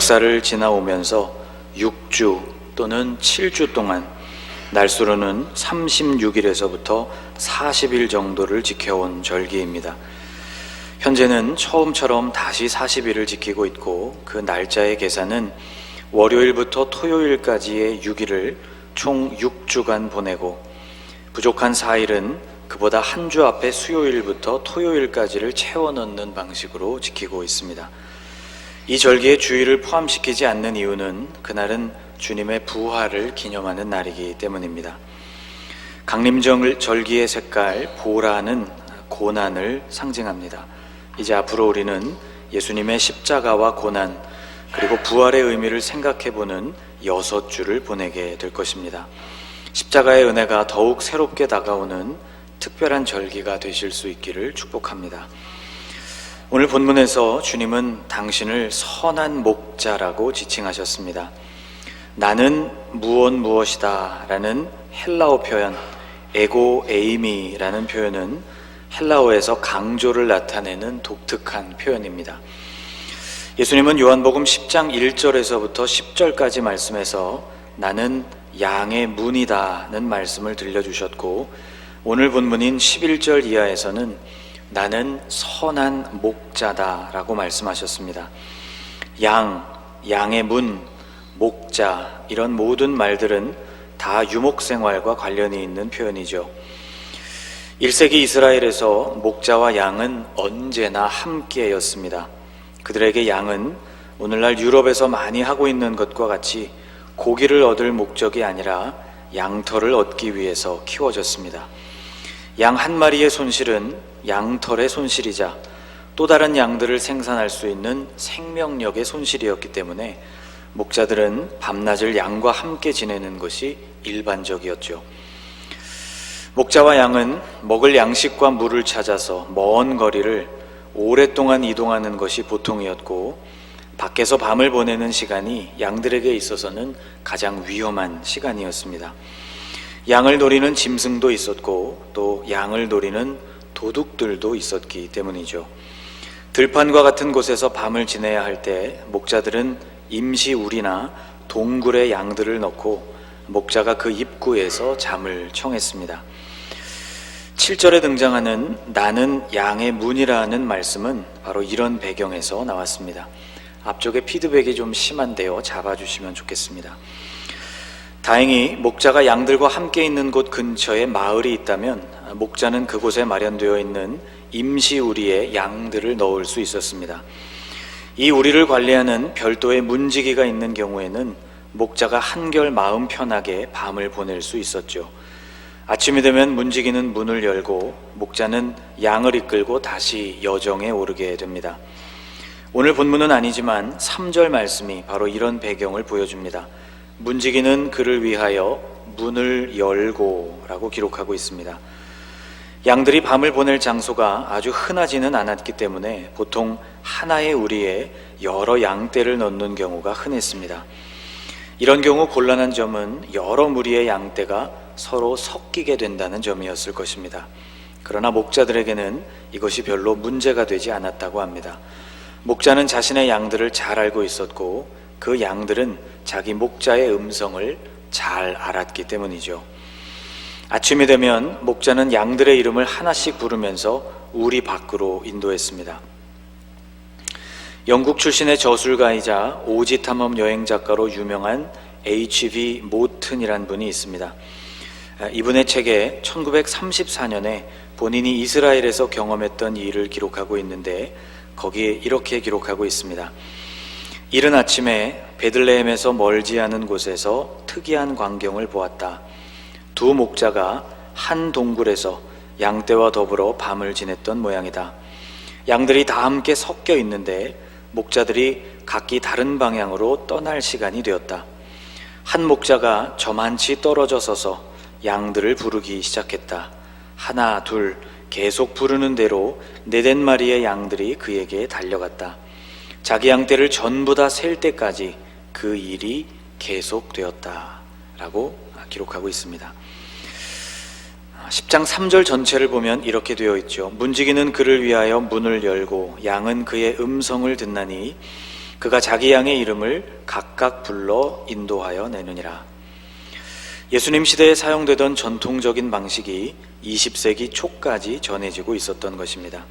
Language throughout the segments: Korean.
역사를 지나오면서 6주 또는 7주 동안 날수로는 36일에서부터 40일 정도를 지켜온 절기입니다. 현재는 처음처럼 다시 40일을 지키고 있고, 그 날짜의 계산은 월요일부터 토요일까지의 6일을 총 6주간 보내고, 부족한 4일은 그보다 한 주 앞에 수요일부터 토요일까지를 채워 넣는 방식으로 지키고 있습니다. 이 절기에 주일을 포함시키지 않는 이유는 그날은 주님의 부활을 기념하는 날이기 때문입니다. 강림절기의 색깔 보라는 고난을 상징합니다. 이제 앞으로 우리는 예수님의 십자가와 고난, 그리고 부활의 의미를 생각해보는 6주를 보내게 될 것입니다. 십자가의 은혜가 더욱 새롭게 다가오는 특별한 절기가 되실 수 있기를 축복합니다. 오늘 본문에서 주님은 당신을 선한 목자라고 지칭하셨습니다. 나는 무엇이다 라는 헬라어 표현, 에고 에이미라는 표현은 헬라어에서 강조를 나타내는 독특한 표현입니다. 예수님은 요한복음 10장 1절에서부터 10절까지 말씀에서 나는 양의 문이다는 말씀을 들려주셨고, 오늘 본문인 11절 이하에서는 나는 선한 목자다라고 말씀하셨습니다. 양의 문, 목자, 이런 모든 말들은 다 유목생활과 관련이 있는 표현이죠. 1세기 이스라엘에서 목자와 양은 언제나 함께였습니다. 그들에게 양은 오늘날 유럽에서 많이 하고 있는 것과 같이 고기를 얻을 목적이 아니라 양털을 얻기 위해서 키워졌습니다. 양 한 마리의 손실은 양털의 손실이자 또 다른 양들을 생산할 수 있는 생명력의 손실이었기 때문에 목자들은 밤낮을 양과 함께 지내는 것이 일반적이었죠. 목자와 양은 먹을 양식과 물을 찾아서 먼 거리를 오랫동안 이동하는 것이 보통이었고, 밖에서 밤을 보내는 시간이 양들에게 있어서는 가장 위험한 시간이었습니다. 양을 노리는 짐승도 있었고, 또 양을 노리는 도둑들도 있었기 때문이죠. 들판과 같은 곳에서 밤을 지내야 할 때 목자들은 임시 우리나 동굴에 양들을 넣고 목자가 그 입구에서 잠을 청했습니다. 7절에 등장하는 나는 양의 문이라는 말씀은 바로 이런 배경에서 나왔습니다. 앞쪽에 피드백이 좀 심한데요, 잡아주시면 좋겠습니다. 다행히 목자가 양들과 함께 있는 곳 근처에 마을이 있다면 목자는 그곳에 마련되어 있는 임시 우리에 양들을 넣을 수 있었습니다. 이 우리를 관리하는 별도의 문지기가 있는 경우에는 목자가 한결 마음 편하게 밤을 보낼 수 있었죠. 아침이 되면 문지기는 문을 열고 목자는 양을 이끌고 다시 여정에 오르게 됩니다. 오늘 본문은 아니지만 3절 말씀이 바로 이런 배경을 보여줍니다. 문지기는 그를 위하여 문을 열고 라고 기록하고 있습니다. 양들이 밤을 보낼 장소가 아주 흔하지는 않았기 때문에 보통 하나의 우리에 여러 양떼를 넣는 경우가 흔했습니다. 이런 경우 곤란한 점은 여러 무리의 양떼가 서로 섞이게 된다는 점이었을 것입니다. 그러나 목자들에게는 이것이 별로 문제가 되지 않았다고 합니다. 목자는 자신의 양들을 잘 알고 있었고, 그 양들은 자기 목자의 음성을 잘 알았기 때문이죠. 아침이 되면 목자는 양들의 이름을 하나씩 부르면서 우리 밖으로 인도했습니다. 영국 출신의 저술가이자 오지 탐험 여행 작가로 유명한 H.B. 모튼이란 분이 있습니다. 이분의 책에 1934년에 본인이 이스라엘에서 경험했던 일을 기록하고 있는데, 거기에 이렇게 기록하고 있습니다. 이른 아침에 베들레헴에서 멀지 않은 곳에서 특이한 광경을 보았다. 두 목자가 한 동굴에서 양떼와 더불어 밤을 지냈던 모양이다. 양들이 다 함께 섞여 있는데 목자들이 각기 다른 방향으로 떠날 시간이 되었다. 한 목자가 저만치 떨어져 서서 양들을 부르기 시작했다. 하나, 둘, 계속 부르는 대로 4-5마리의 양들이 그에게 달려갔다. 자기 양떼를 전부 다 셀 때까지 그 일이 계속되었다 라고 기록하고 있습니다. 10장 3절 전체를 보면 이렇게 되어 있죠. 문지기는 그를 위하여 문을 열고 양은 그의 음성을 듣나니 그가 자기 양의 이름을 각각 불러 인도하여 내느니라. 예수님 시대에 사용되던 전통적인 방식이 20세기 초까지 전해지고 있었던 것입니다.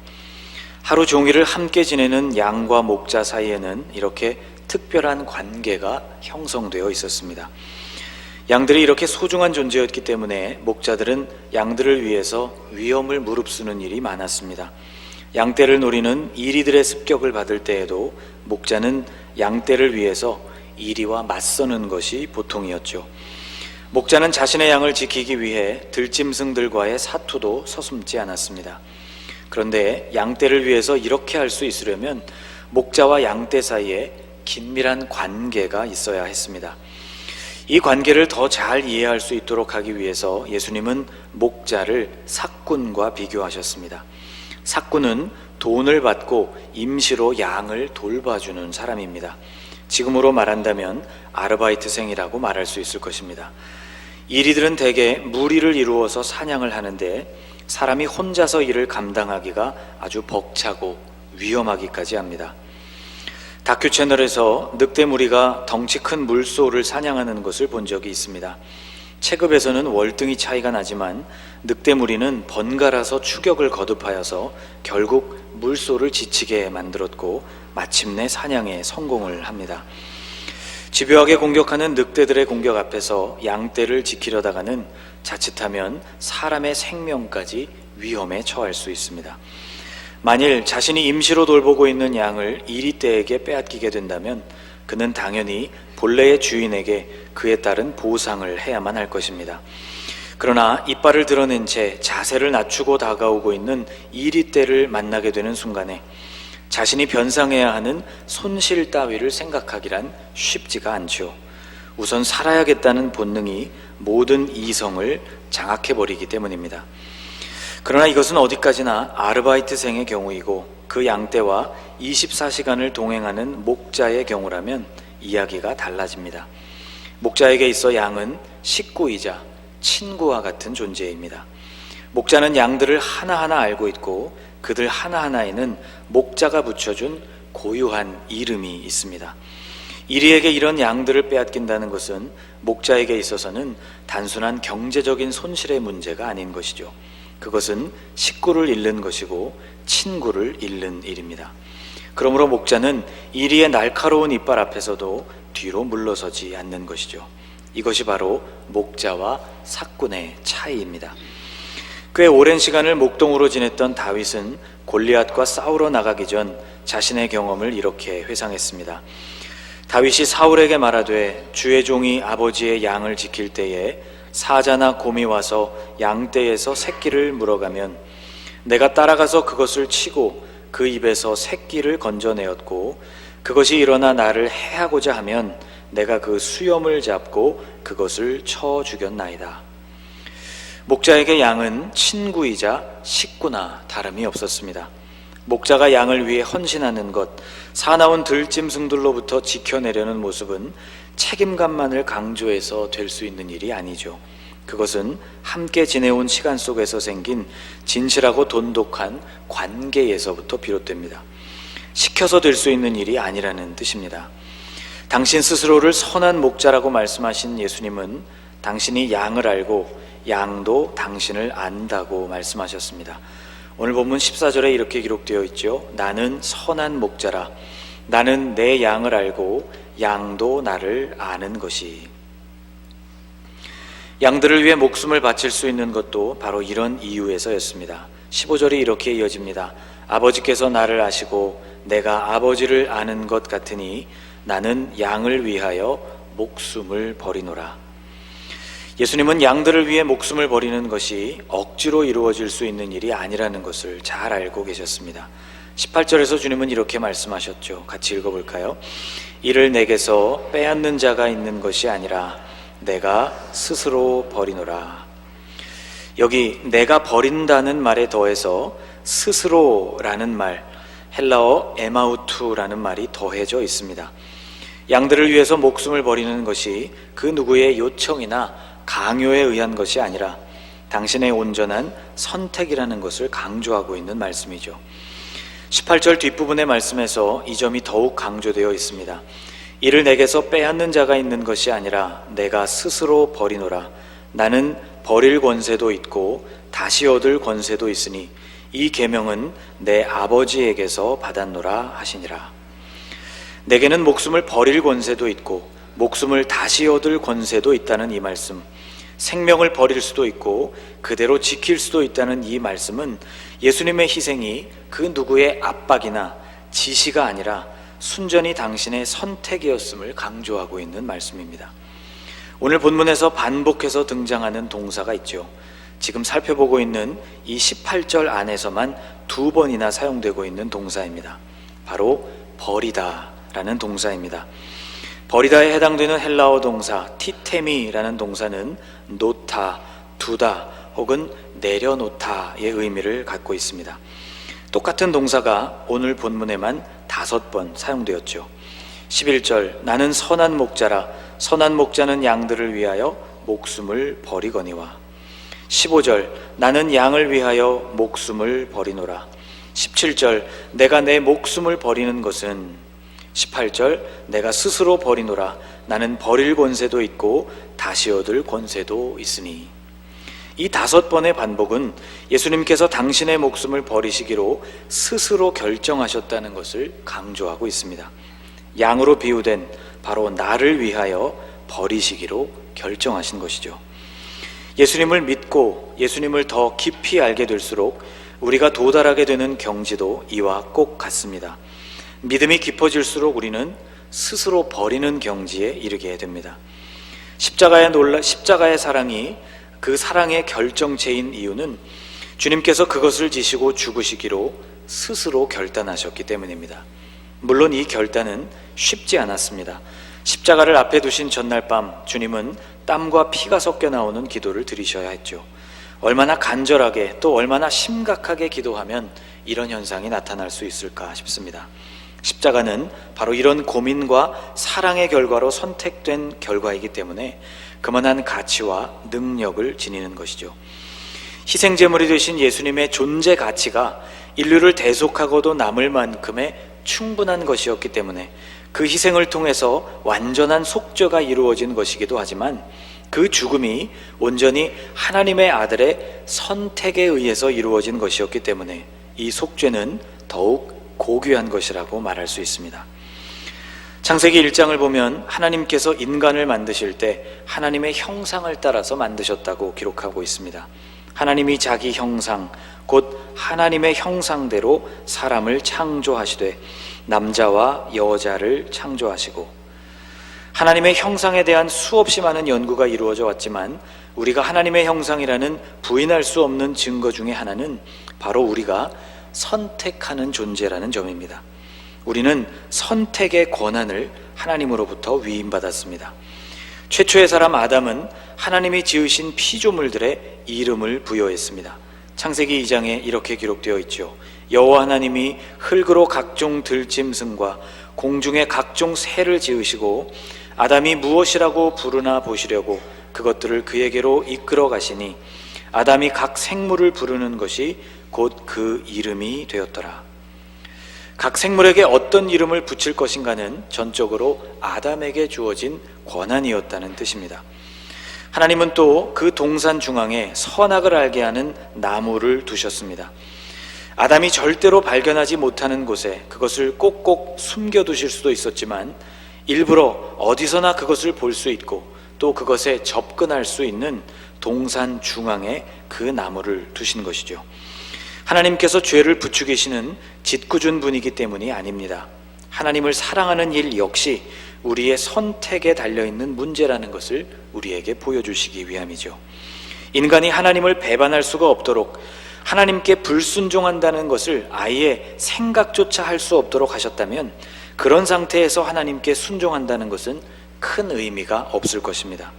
하루 종일을 함께 지내는 양과 목자 사이에는 이렇게 특별한 관계가 형성되어 있었습니다. 양들이 이렇게 소중한 존재였기 때문에 목자들은 양들을 위해서 위험을 무릅쓰는 일이 많았습니다. 양떼를 노리는 이리들의 습격을 받을 때에도 목자는 양떼를 위해서 이리와 맞서는 것이 보통이었죠. 목자는 자신의 양을 지키기 위해 들짐승들과의 사투도 서슴지 않았습니다. 그런데 양떼를 위해서 이렇게 할 수 있으려면 목자와 양떼 사이에 긴밀한 관계가 있어야 했습니다. 이 관계를 더 잘 이해할 수 있도록 하기 위해서 예수님은 목자를 삭군과 비교하셨습니다. 삭군은 돈을 받고 임시로 양을 돌봐주는 사람입니다. 지금으로 말한다면 아르바이트생이라고 말할 수 있을 것입니다. 이리들은 대개 무리를 이루어서 사냥을 하는데 사람이 혼자서 일을 감당하기가 아주 벅차고 위험하기까지 합니다. 다큐 채널에서 늑대 무리가 덩치 큰 물소를 사냥하는 것을 본 적이 있습니다. 체급에서는 월등히 차이가 나지만 늑대 무리는 번갈아서 추격을 거듭하여서 결국 물소를 지치게 만들었고 마침내 사냥에 성공을 합니다. 집요하게 공격하는 늑대들의 공격 앞에서 양떼를 지키려다가는 자칫하면 사람의 생명까지 위험에 처할 수 있습니다. 만일 자신이 임시로 돌보고 있는 양을 이리떼에게 빼앗기게 된다면 그는 당연히 본래의 주인에게 그에 따른 보상을 해야만 할 것입니다. 그러나 이빨을 드러낸 채 자세를 낮추고 다가오고 있는 이리떼를 만나게 되는 순간에 자신이 변상해야 하는 손실 따위를 생각하기란 쉽지가 않죠. 우선 살아야겠다는 본능이 모든 이성을 장악해버리기 때문입니다. 그러나 이것은 어디까지나 아르바이트생의 경우이고 그 양떼와 24시간을 동행하는 목자의 경우라면 이야기가 달라집니다. 목자에게 있어 양은 식구이자 친구와 같은 존재입니다. 목자는 양들을 하나하나 알고 있고 그들 하나하나에는 목자가 붙여준 고유한 이름이 있습니다. 이리에게 이런 양들을 빼앗긴다는 것은 목자에게 있어서는 단순한 경제적인 손실의 문제가 아닌 것이죠. 그것은 식구를 잃는 것이고 친구를 잃는 일입니다. 그러므로 목자는 이리의 날카로운 이빨 앞에서도 뒤로 물러서지 않는 것이죠. 이것이 바로 목자와 삭군의 차이입니다. 꽤 오랜 시간을 목동으로 지냈던 다윗은 골리앗과 싸우러 나가기 전 자신의 경험을 이렇게 회상했습니다. 다윗이 사울에게 말하되 주의 종이 아버지의 양을 지킬 때에 사자나 곰이 와서 양떼에서 새끼를 물어가면 내가 따라가서 그것을 치고 그 입에서 새끼를 건져내었고 그것이 일어나 나를 해하고자 하면 내가 그 수염을 잡고 그것을 쳐 죽였나이다. 목자에게 양은 친구이자 식구나 다름이 없었습니다. 목자가 양을 위해 헌신하는 것, 사나운 들짐승들로부터 지켜내려는 모습은 책임감만을 강조해서 될 수 있는 일이 아니죠. 그것은 함께 지내온 시간 속에서 생긴 진실하고 돈독한 관계에서부터 비롯됩니다. 시켜서 될 수 있는 일이 아니라는 뜻입니다. 당신 스스로를 선한 목자라고 말씀하신 예수님은 당신이 양을 알고 양도 당신을 안다고 말씀하셨습니다. 오늘 본문 14절에 이렇게 기록되어 있죠. 나는 선한 목자라. 나는 내 양을 알고 양도 나를 아는 것이. 양들을 위해 목숨을 바칠 수 있는 것도 바로 이런 이유에서였습니다. 15절이 이렇게 이어집니다. 아버지께서 나를 아시고 내가 아버지를 아는 것 같으니 나는 양을 위하여 목숨을 버리노라. 예수님은 양들을 위해 목숨을 버리는 것이 억지로 이루어질 수 있는 일이 아니라는 것을 잘 알고 계셨습니다. 18절에서 주님은 이렇게 말씀하셨죠. 같이 읽어볼까요? 이를 내게서 빼앗는 자가 있는 것이 아니라 내가 스스로 버리노라. 여기 내가 버린다는 말에 더해서 스스로라는 말, 헬라어 에마우투라는 말이 더해져 있습니다. 양들을 위해서 목숨을 버리는 것이 그 누구의 요청이나 강요에 의한 것이 아니라 당신의 온전한 선택이라는 것을 강조하고 있는 말씀이죠. 18절 뒷부분의 말씀에서 이 점이 더욱 강조되어 있습니다. 이를 내게서 빼앗는 자가 있는 것이 아니라 내가 스스로 버리노라. 나는 버릴 권세도 있고 다시 얻을 권세도 있으니 이 계명은 내 아버지에게서 받았노라 하시니라. 내게는 목숨을 버릴 권세도 있고 목숨을 다시 얻을 권세도 있다는 이 말씀, 생명을 버릴 수도 있고 그대로 지킬 수도 있다는 이 말씀은 예수님의 희생이 그 누구의 압박이나 지시가 아니라 순전히 당신의 선택이었음을 강조하고 있는 말씀입니다. 오늘 본문에서 반복해서 등장하는 동사가 있죠. 지금 살펴보고 있는 이 18절 안에서만 2번이나 사용되고 있는 동사입니다. 바로 버리다 라는 동사입니다. 버리다에 해당되는 헬라어 동사 티테미라는 동사는 놓다, 두다 혹은 내려놓다의 의미를 갖고 있습니다. 똑같은 동사가 오늘 본문에만 5번 사용되었죠. 11절 나는 선한 목자라 선한 목자는 양들을 위하여 목숨을 버리거니와. 15절 나는 양을 위하여 목숨을 버리노라. 17절 내가 내 목숨을 버리는 것은. 18절 내가 스스로 버리노라. 나는 버릴 권세도 있고 다시 얻을 권세도 있으니. 이 5번의 반복은 예수님께서 당신의 목숨을 버리시기로 스스로 결정하셨다는 것을 강조하고 있습니다. 양으로 비유된 바로 나를 위하여 버리시기로 결정하신 것이죠. 예수님을 믿고 예수님을 더 깊이 알게 될수록 우리가 도달하게 되는 경지도 이와 꼭 같습니다. 믿음이 깊어질수록 우리는 스스로 버리는 경지에 이르게 됩니다. 십자가의 사랑이 그 사랑의 결정체인 이유는 주님께서 그것을 지시고 죽으시기로 스스로 결단하셨기 때문입니다. 물론 이 결단은 쉽지 않았습니다. 십자가를 앞에 두신 전날 밤 주님은 땀과 피가 섞여 나오는 기도를 드리셔야 했죠. 얼마나 간절하게 또 얼마나 심각하게 기도하면 이런 현상이 나타날 수 있을까 싶습니다. 십자가는 바로 이런 고민과 사랑의 결과로 선택된 결과이기 때문에 그만한 가치와 능력을 지니는 것이죠. 희생제물이 되신 예수님의 존재 가치가 인류를 대속하고도 남을 만큼의 충분한 것이었기 때문에 그 희생을 통해서 완전한 속죄가 이루어진 것이기도 하지만 그 죽음이 온전히 하나님의 아들의 선택에 의해서 이루어진 것이었기 때문에 이 속죄는 더욱 고귀한 것이라고 말할 수 있습니다. 창세기 1장을 보면 하나님께서 인간을 만드실 때 하나님의 형상을 따라서 만드셨다고 기록하고 있습니다. 하나님이 자기 형상, 곧 하나님의 형상대로 사람을 창조하시되 남자와 여자를 창조하시고, 하나님의 형상에 대한 수없이 많은 연구가 이루어져 왔지만 우리가 하나님의 형상이라는 부인할 수 없는 증거 중에 하나는 바로 우리가 선택하는 존재라는 점입니다. 우리는 선택의 권한을 하나님으로부터 위임받았습니다. 최초의 사람 아담은 하나님이 지으신 피조물들의 이름을 부여했습니다. 창세기 2장에 이렇게 기록되어 있죠. 여호와 하나님이 흙으로 각종 들짐승과 공중의 각종 새를 지으시고 아담이 무엇이라고 부르나 보시려고 그것들을 그에게로 이끌어 가시니 아담이 각 생물을 부르는 것이 곧 그 이름이 되었더라. 각 생물에게 어떤 이름을 붙일 것인가는 전적으로 아담에게 주어진 권한이었다는 뜻입니다. 하나님은 또 그 동산 중앙에 선악을 알게 하는 나무를 두셨습니다. 아담이 절대로 발견하지 못하는 곳에 그것을 꼭꼭 숨겨두실 수도 있었지만 일부러 어디서나 그것을 볼 수 있고 또 그것에 접근할 수 있는 동산 중앙에 그 나무를 두신 것이죠. 하나님께서 죄를 부추기시는 짓궂은 분이기 때문이 아닙니다. 하나님을 사랑하는 일 역시 우리의 선택에 달려있는 문제라는 것을 우리에게 보여주시기 위함이죠. 인간이 하나님을 배반할 수가 없도록, 하나님께 불순종한다는 것을 아예 생각조차 할 수 없도록 하셨다면 그런 상태에서 하나님께 순종한다는 것은 큰 의미가 없을 것입니다.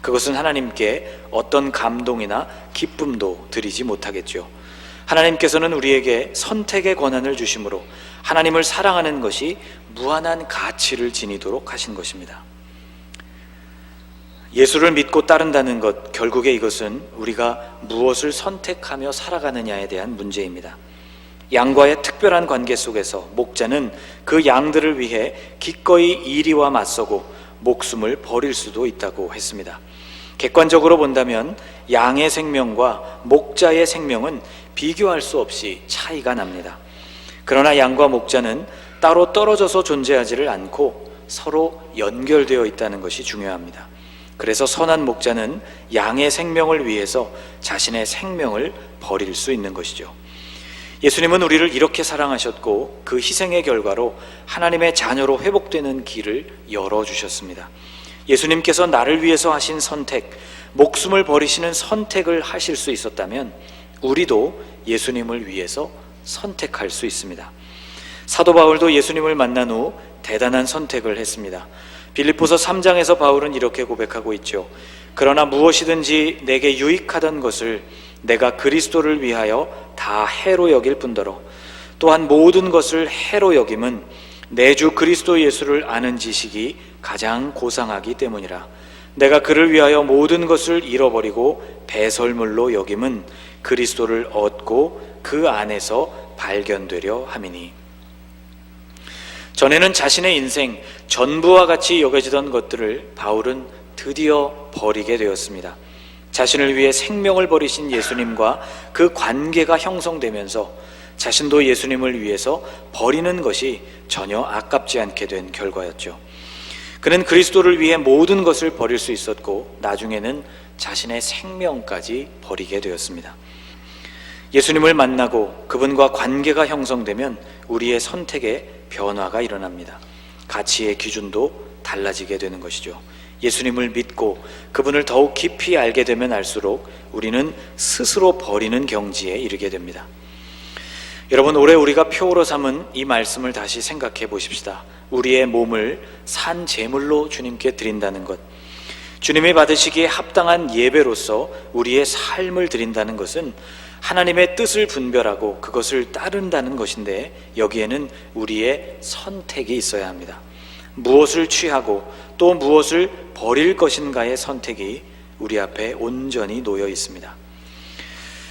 그것은 하나님께 어떤 감동이나 기쁨도 드리지 못하겠죠. 하나님께서는 우리에게 선택의 권한을 주심으로 하나님을 사랑하는 것이 무한한 가치를 지니도록 하신 것입니다. 예수를 믿고 따른다는 것, 결국에 이것은 우리가 무엇을 선택하며 살아가느냐에 대한 문제입니다. 양과의 특별한 관계 속에서 목자는 그 양들을 위해 기꺼이 이리와 맞서고 목숨을 버릴 수도 있다고 했습니다. 객관적으로 본다면 양의 생명과 목자의 생명은 비교할 수 없이 차이가 납니다. 그러나 양과 목자는 따로 떨어져서 존재하지를 않고 서로 연결되어 있다는 것이 중요합니다. 그래서 선한 목자는 양의 생명을 위해서 자신의 생명을 버릴 수 있는 것이죠. 예수님은 우리를 이렇게 사랑하셨고 그 희생의 결과로 하나님의 자녀로 회복되는 길을 열어주셨습니다. 예수님께서 나를 위해서 하신 선택, 목숨을 버리시는 선택을 하실 수 있었다면 우리도 예수님을 위해서 선택할 수 있습니다. 사도 바울도 예수님을 만난 후 대단한 선택을 했습니다. 빌립보서 3장에서 바울은 이렇게 고백하고 있죠. 그러나 무엇이든지 내게 유익하던 것을 내가 그리스도를 위하여 다 해로 여길 뿐더러 또한 모든 것을 해로 여김은 내 주 그리스도 예수를 아는 지식이 가장 고상하기 때문이라. 내가 그를 위하여 모든 것을 잃어버리고 배설물로 여김은 그리스도를 얻고 그 안에서 발견되려 함이니. 전에는 자신의 인생 전부와 같이 여겨지던 것들을 바울은 드디어 버리게 되었습니다. 자신을 위해 생명을 버리신 예수님과 그 관계가 형성되면서 자신도 예수님을 위해서 버리는 것이 전혀 아깝지 않게 된 결과였죠. 그는 그리스도를 위해 모든 것을 버릴 수 있었고 나중에는 자신의 생명까지 버리게 되었습니다. 예수님을 만나고 그분과 관계가 형성되면 우리의 선택에 변화가 일어납니다. 가치의 기준도 달라지게 되는 것이죠. 예수님을 믿고 그분을 더욱 깊이 알게 되면 알수록 우리는 스스로 버리는 경지에 이르게 됩니다. 여러분, 올해 우리가 표어로 삼은 이 말씀을 다시 생각해 보십시다. 우리의 몸을 산 제물로 주님께 드린다는 것, 주님이 받으시기에 합당한 예배로서 우리의 삶을 드린다는 것은 하나님의 뜻을 분별하고 그것을 따른다는 것인데, 여기에는 우리의 선택이 있어야 합니다. 무엇을 취하고 또 무엇을 버릴 것인가의 선택이 우리 앞에 온전히 놓여 있습니다.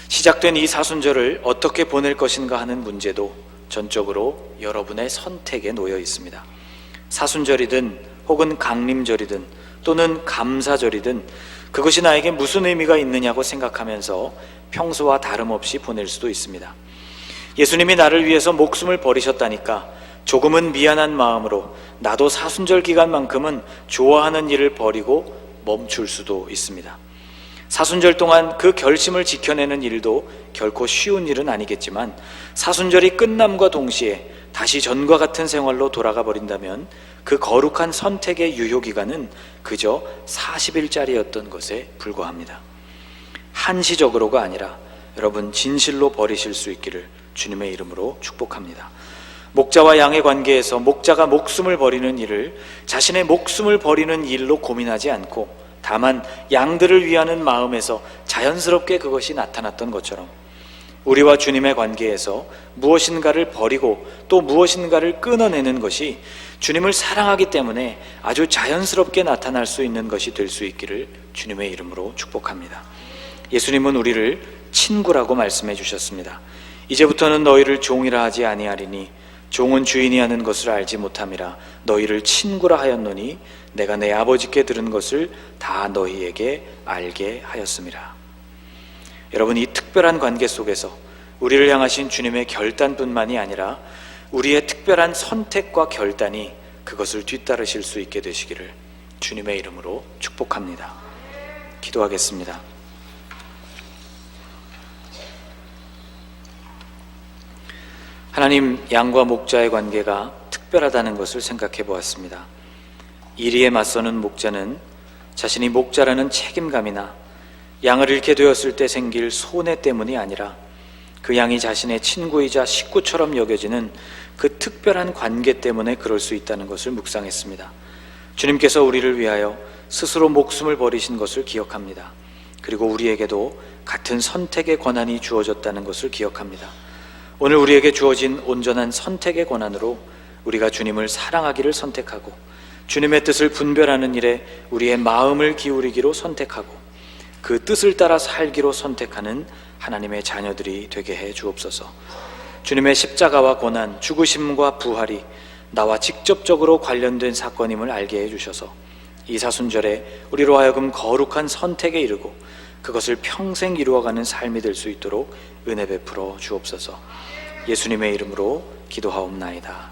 시작된 이 사순절을 어떻게 보낼 것인가 하는 문제도 전적으로 여러분의 선택에 놓여 있습니다. 사순절이든 혹은 강림절이든 또는 감사절이든 그것이 나에게 무슨 의미가 있느냐고 생각하면서 평소와 다름없이 보낼 수도 있습니다. 예수님이 나를 위해서 목숨을 버리셨다니까 조금은 미안한 마음으로 나도 사순절 기간만큼은 좋아하는 일을 버리고 멈출 수도 있습니다. 사순절 동안 그 결심을 지켜내는 일도 결코 쉬운 일은 아니겠지만 사순절이 끝남과 동시에 다시 전과 같은 생활로 돌아가 버린다면 그 거룩한 선택의 유효기간은 그저 40일짜리였던 것에 불과합니다. 한시적으로가 아니라 여러분 진실로 버리실 수 있기를 주님의 이름으로 축복합니다. 목자와 양의 관계에서 목자가 목숨을 버리는 일을 자신의 목숨을 버리는 일로 고민하지 않고 다만 양들을 위하는 마음에서 자연스럽게 그것이 나타났던 것처럼 우리와 주님의 관계에서 무엇인가를 버리고 또 무엇인가를 끊어내는 것이 주님을 사랑하기 때문에 아주 자연스럽게 나타날 수 있는 것이 될 수 있기를 주님의 이름으로 축복합니다. 예수님은 우리를 친구라고 말씀해 주셨습니다. 이제부터는 너희를 종이라 하지 아니하리니 종은 주인이 하는 것을 알지 못함이라. 너희를 친구라 하였노니 내가 내 아버지께 들은 것을 다 너희에게 알게 하였음이라. 여러분, 이 특별한 관계 속에서 우리를 향하신 주님의 결단뿐만이 아니라 우리의 특별한 선택과 결단이 그것을 뒤따르실 수 있게 되시기를 주님의 이름으로 축복합니다. 기도하겠습니다. 하나님, 양과 목자의 관계가 특별하다는 것을 생각해 보았습니다. 이리에 맞서는 목자는 자신이 목자라는 책임감이나 양을 잃게 되었을 때 생길 손해 때문이 아니라 그 양이 자신의 친구이자 식구처럼 여겨지는 그 특별한 관계 때문에 그럴 수 있다는 것을 묵상했습니다. 주님께서 우리를 위하여 스스로 목숨을 버리신 것을 기억합니다. 그리고 우리에게도 같은 선택의 권한이 주어졌다는 것을 기억합니다. 오늘 우리에게 주어진 온전한 선택의 권한으로 우리가 주님을 사랑하기를 선택하고 주님의 뜻을 분별하는 일에 우리의 마음을 기울이기로 선택하고 그 뜻을 따라 살기로 선택하는 하나님의 자녀들이 되게 해 주옵소서. 주님의 십자가와 고난, 죽으심과 부활이 나와 직접적으로 관련된 사건임을 알게 해주셔서 이 사순절에 우리로 하여금 거룩한 선택에 이르고 그것을 평생 이루어가는 삶이 될 수 있도록 은혜 베풀어 주옵소서. 예수님의 이름으로 기도하옵나이다.